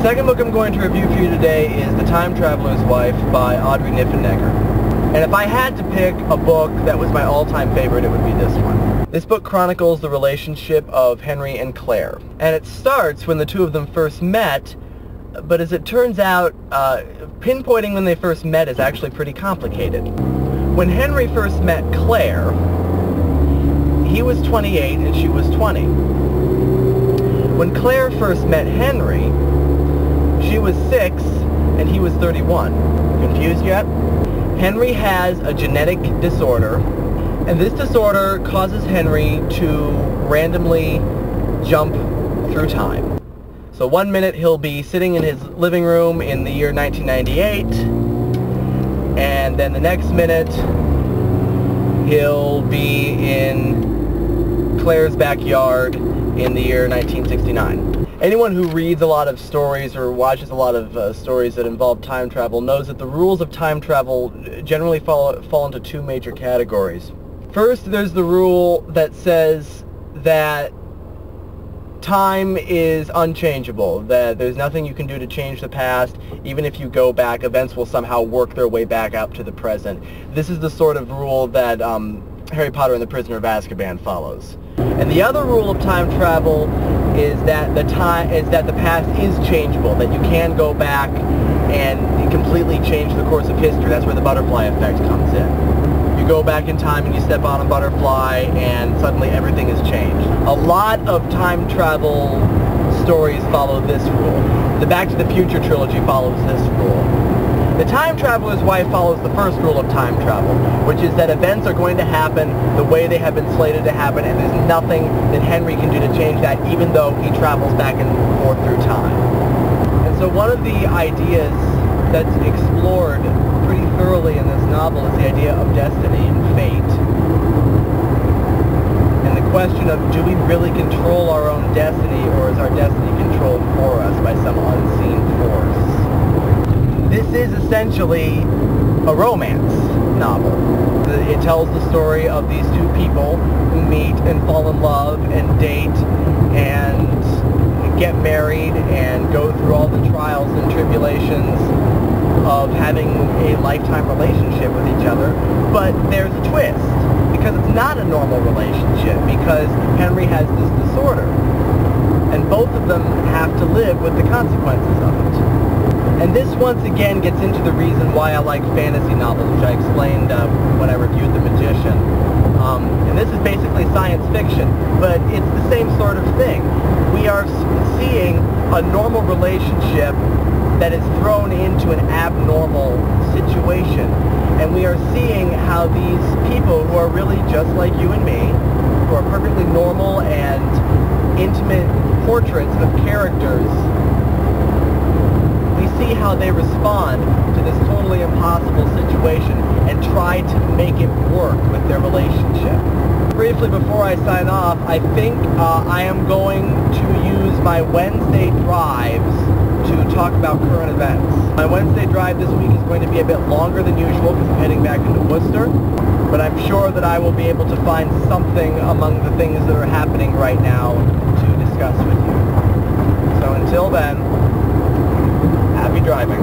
second book I'm going to review for you today is The Time Traveler's Wife by Audrey Niffenegger. And if I had to pick a book that was my all-time favorite, it would be this one. This book chronicles the relationship of Henry and Claire. And it starts when the two of them first met, but as it turns out, pinpointing when they first met is actually pretty complicated. When Henry first met Claire, he was 28 and she was 20. When Claire first met Henry, she was 6 and he was 31. Confused yet? Henry has a genetic disorder, and this disorder causes Henry to randomly jump through time. So one minute he'll be sitting in his living room in the year 1998, and then the next minute he'll be in Claire's backyard in the year 1969. Anyone who reads a lot of stories or watches a lot of stories that involve time travel knows that the rules of time travel generally fall into two major categories. First, there's the rule that says that time is unchangeable, that there's nothing you can do to change the past. Even if you go back, events will somehow work their way back up to the present. This is the sort of rule that Harry Potter and the Prisoner of Azkaban follows. And the other rule of time travel is that the past is changeable, that you can go back and completely change the course of history. That's where the butterfly effect comes in. You go back in time and you step on a butterfly and suddenly everything has changed. A lot of time travel stories follow this rule. The Back to the Future trilogy follows this rule. The Time Traveler's Wife follows the first rule of time travel, which is that events are going to happen the way they have been slated to happen, and there's nothing that Henry can do to change that, even though he travels back and forth through time. And so one of the ideas that's explored pretty thoroughly in this novel is the idea of destiny and fate. And the question of, do we really control our own destiny, or is our destiny controlled for us by some unseen force? This is essentially a romance novel. It tells the story of these two people who meet and fall in love and date and get married and go through all the trials and tribulations of having a lifetime relationship with each other. But there's a twist, because it's not a normal relationship, because Henry has this disorder, and both of them have to live with the consequences of it. And this once again gets into the reason why I like fantasy novels, which I explained when I reviewed The Magician. And this is basically science fiction, but it's the same sort of thing. We are seeing a normal relationship that is thrown into an abnormal situation. And we are seeing how these people who are really just like you and me, who are perfectly normal and intimate portraits of characters, we see how they respond to this totally impossible situation and try to make it work with their relationship. Briefly before I sign off, I think I am going to use my Wednesday drives to talk about current events. My Wednesday drive this week is going to be a bit longer than usual because I'm heading back into Worcester, but I'm sure that I will be able to find something among the things that are happening right now to discuss with you. So until then, happy driving.